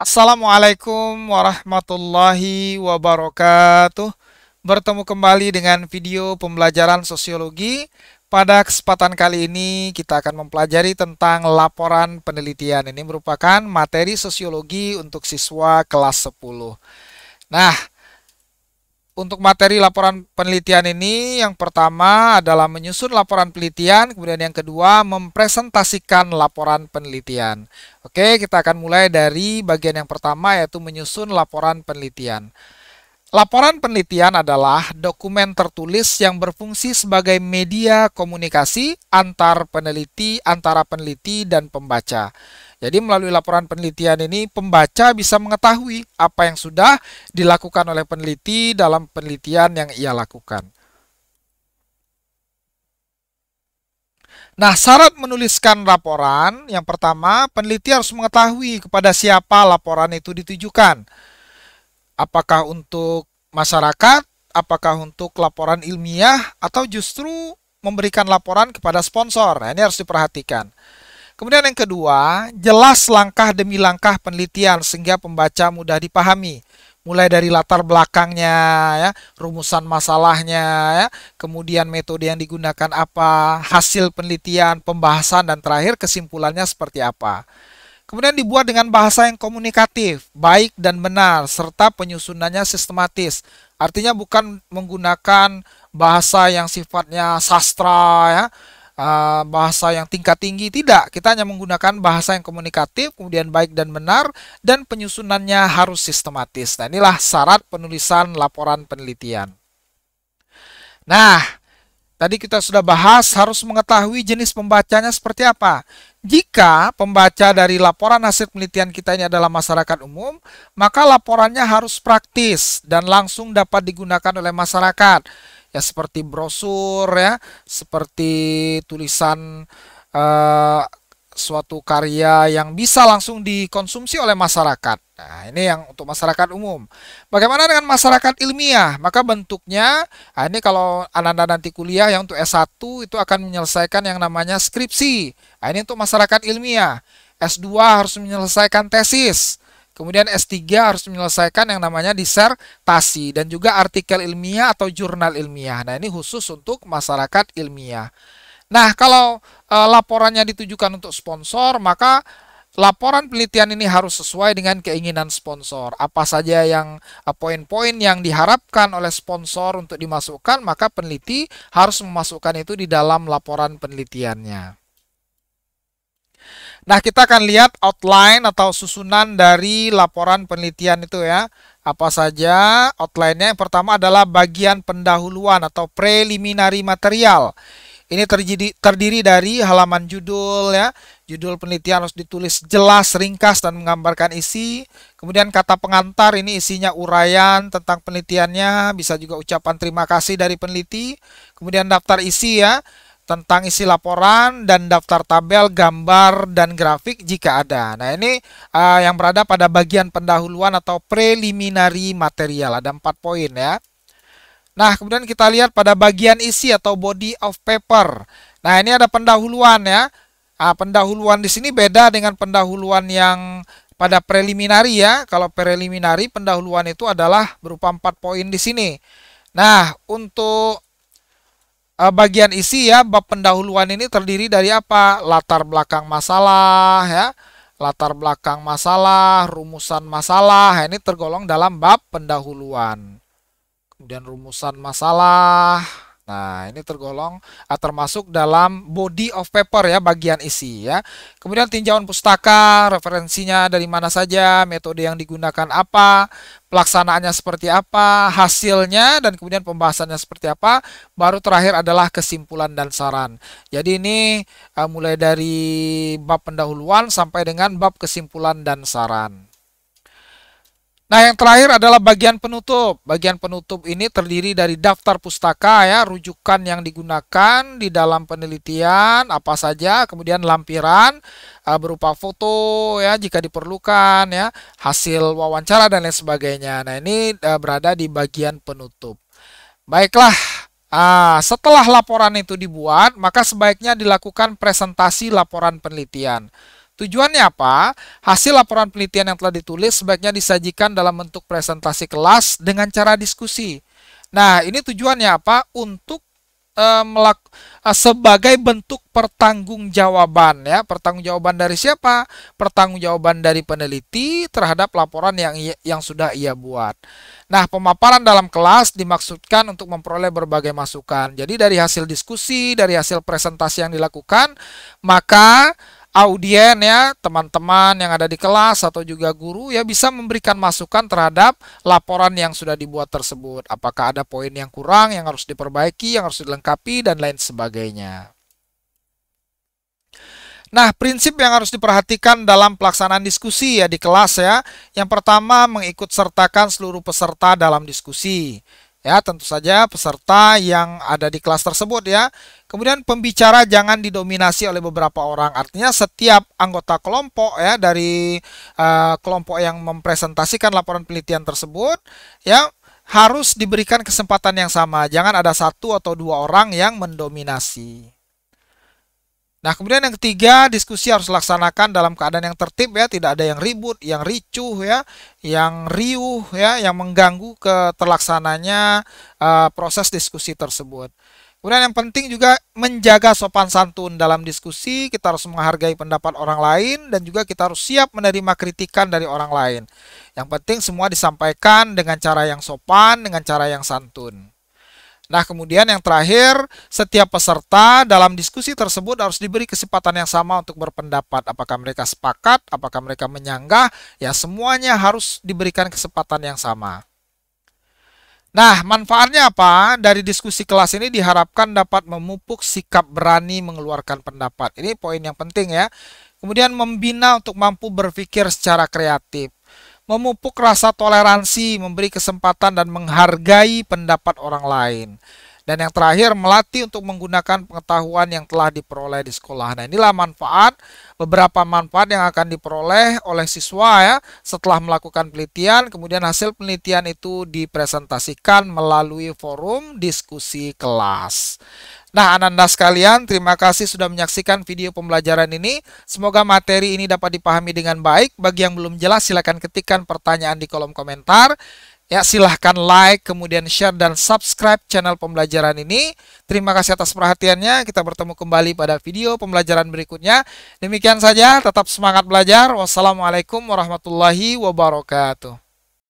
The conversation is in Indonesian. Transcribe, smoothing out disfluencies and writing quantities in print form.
Assalamualaikum warahmatullahi wabarakatuh. Bertemu kembali dengan video pembelajaran sosiologi. Pada kesempatan kali ini kita akan mempelajari tentang laporan penelitian. Ini merupakan materi sosiologi untuk siswa kelas 10. Nah, untuk materi laporan penelitian ini, yang pertama adalah menyusun laporan penelitian, kemudian yang kedua mempresentasikan laporan penelitian. Oke, kita akan mulai dari bagian yang pertama, yaitu menyusun laporan penelitian. Laporan penelitian adalah dokumen tertulis yang berfungsi sebagai media komunikasi antara peneliti dan pembaca. Jadi melalui laporan penelitian ini pembaca bisa mengetahui apa yang sudah dilakukan oleh peneliti dalam penelitian yang ia lakukan. Nah, syarat menuliskan laporan, yang pertama, peneliti harus mengetahui kepada siapa laporan itu ditujukan. Apakah untuk masyarakat, apakah untuk laporan ilmiah, atau justru memberikan laporan kepada sponsor. Nah, ini harus diperhatikan. Kemudian yang kedua, jelas langkah demi langkah penelitian sehingga pembaca mudah dipahami. Mulai dari latar belakangnya, ya, rumusan masalahnya, ya, kemudian metode yang digunakan apa, hasil penelitian, pembahasan, dan terakhir kesimpulannya seperti apa. Kemudian dibuat dengan bahasa yang komunikatif, baik dan benar, serta penyusunannya sistematis. Artinya bukan menggunakan bahasa yang sifatnya sastra, ya, bahasa yang tingkat tinggi, tidak. Kita hanya menggunakan bahasa yang komunikatif, kemudian baik dan benar, dan penyusunannya harus sistematis. Nah, inilah syarat penulisan laporan penelitian. Nah, tadi kita sudah bahas harus mengetahui jenis pembacanya seperti apa. Jika pembaca dari laporan hasil penelitian kita ini adalah masyarakat umum, maka laporannya harus praktis dan langsung dapat digunakan oleh masyarakat. Ya, seperti brosur, ya, seperti tulisan eh, suatu karya yang bisa langsung dikonsumsi oleh masyarakat. Nah, ini yang untuk masyarakat umum. Bagaimana dengan masyarakat ilmiah? Maka bentuknya, nah ini kalau Anda nanti kuliah yang untuk S1 itu akan menyelesaikan yang namanya skripsi. Nah, ini untuk masyarakat ilmiah. S2 harus menyelesaikan tesis. Kemudian S3 harus menyelesaikan yang namanya disertasi dan juga artikel ilmiah atau jurnal ilmiah. Nah, ini khusus untuk masyarakat ilmiah. Nah, kalau laporannya ditujukan untuk sponsor, maka laporan penelitian ini harus sesuai dengan keinginan sponsor. Apa saja yang poin-poin yang diharapkan oleh sponsor untuk dimasukkan, maka peneliti harus memasukkan itu di dalam laporan penelitiannya. Nah, kita akan lihat outline atau susunan dari laporan penelitian itu, ya. Apa saja outline-nya? Yang pertama adalah bagian pendahuluan atau preliminary material. Ini terdiri dari halaman judul, ya. Judul penelitian harus ditulis jelas, ringkas, dan menggambarkan isi. Kemudian kata pengantar, ini isinya uraian tentang penelitiannya, bisa juga ucapan terima kasih dari peneliti. Kemudian daftar isi, ya, tentang isi laporan, dan daftar tabel, gambar, dan grafik jika ada. Nah, ini yang berada pada bagian pendahuluan atau preliminary material. Ada 4 poin, ya. Nah, kemudian kita lihat pada bagian isi atau body of paper. Nah, ini ada pendahuluan, ya. Pendahuluan di sini beda dengan pendahuluan yang pada preliminary, ya. Kalau preliminary pendahuluan itu adalah berupa 4 poin di sini. Nah, untuk bagian isi, ya, bab pendahuluan ini terdiri dari apa? Latar belakang masalah, ya. Latar belakang masalah, rumusan masalah. Ini tergolong dalam bab pendahuluan. Kemudian rumusan masalah. Nah, ini tergolong termasuk dalam body of paper, ya, bagian isi, ya. Kemudian tinjauan pustaka, referensinya dari mana saja, metode yang digunakan apa, pelaksanaannya seperti apa, hasilnya, dan kemudian pembahasannya seperti apa. Baru terakhir adalah kesimpulan dan saran. Jadi ini mulai dari bab pendahuluan sampai dengan bab kesimpulan dan saran. Nah, yang terakhir adalah bagian penutup. Bagian penutup ini terdiri dari daftar pustaka, ya, rujukan yang digunakan di dalam penelitian, apa saja, kemudian lampiran berupa foto, ya, jika diperlukan, ya, hasil wawancara dan lain sebagainya. Nah, ini berada di bagian penutup. Baiklah, setelah laporan itu dibuat, maka sebaiknya dilakukan presentasi laporan penelitian. Tujuannya apa? Hasil laporan penelitian yang telah ditulis sebaiknya disajikan dalam bentuk presentasi kelas dengan cara diskusi. Nah, ini tujuannya apa? Untuk sebagai bentuk pertanggungjawaban ya. Pertanggungjawaban dari siapa? Pertanggungjawaban dari peneliti terhadap laporan yang sudah ia buat. Nah, pemaparan dalam kelas dimaksudkan untuk memperoleh berbagai masukan. Jadi dari hasil diskusi, dari hasil presentasi yang dilakukan, maka audien ya, teman-teman yang ada di kelas atau juga guru ya bisa memberikan masukan terhadap laporan yang sudah dibuat tersebut. Apakah ada poin yang kurang, yang harus diperbaiki, yang harus dilengkapi, dan lain sebagainya. Nah, prinsip yang harus diperhatikan dalam pelaksanaan diskusi ya di kelas ya. Yang pertama, mengikut sertakan seluruh peserta dalam diskusi. Ya, tentu saja peserta yang ada di kelas tersebut ya. Kemudian pembicara jangan didominasi oleh beberapa orang. Artinya setiap anggota kelompok ya dari kelompok yang mempresentasikan laporan penelitian tersebut ya harus diberikan kesempatan yang sama. Jangan ada satu atau dua orang yang mendominasi. Nah, kemudian yang ketiga, diskusi harus dilaksanakan dalam keadaan yang tertib ya, tidak ada yang ribut, yang ricuh ya, yang riuh ya, yang mengganggu terlaksananya proses diskusi tersebut. Kemudian yang penting juga menjaga sopan santun dalam diskusi, kita harus menghargai pendapat orang lain dan juga kita harus siap menerima kritikan dari orang lain. Yang penting semua disampaikan dengan cara yang sopan, dengan cara yang santun. Nah, kemudian yang terakhir, setiap peserta dalam diskusi tersebut harus diberi kesempatan yang sama untuk berpendapat. Apakah mereka sepakat, apakah mereka menyanggah, ya semuanya harus diberikan kesempatan yang sama. Nah, manfaatnya apa? Dari diskusi kelas ini diharapkan dapat memupuk sikap berani mengeluarkan pendapat. Ini poin yang penting ya. Kemudian membina untuk mampu berpikir secara kreatif. Memupuk rasa toleransi, memberi kesempatan dan menghargai pendapat orang lain. Dan yang terakhir, melatih untuk menggunakan pengetahuan yang telah diperoleh di sekolah. Nah, inilah beberapa manfaat yang akan diperoleh oleh siswa ya setelah melakukan penelitian. Kemudian hasil penelitian itu dipresentasikan melalui forum diskusi kelas. Nah, Ananda sekalian, terima kasih sudah menyaksikan video pembelajaran ini. Semoga materi ini dapat dipahami dengan baik. Bagi yang belum jelas, silakan ketikkan pertanyaan di kolom komentar. Ya, silahkan like, kemudian share, dan subscribe channel pembelajaran ini. Terima kasih atas perhatiannya. Kita bertemu kembali pada video pembelajaran berikutnya. Demikian saja, tetap semangat belajar. Wassalamualaikum warahmatullahi wabarakatuh.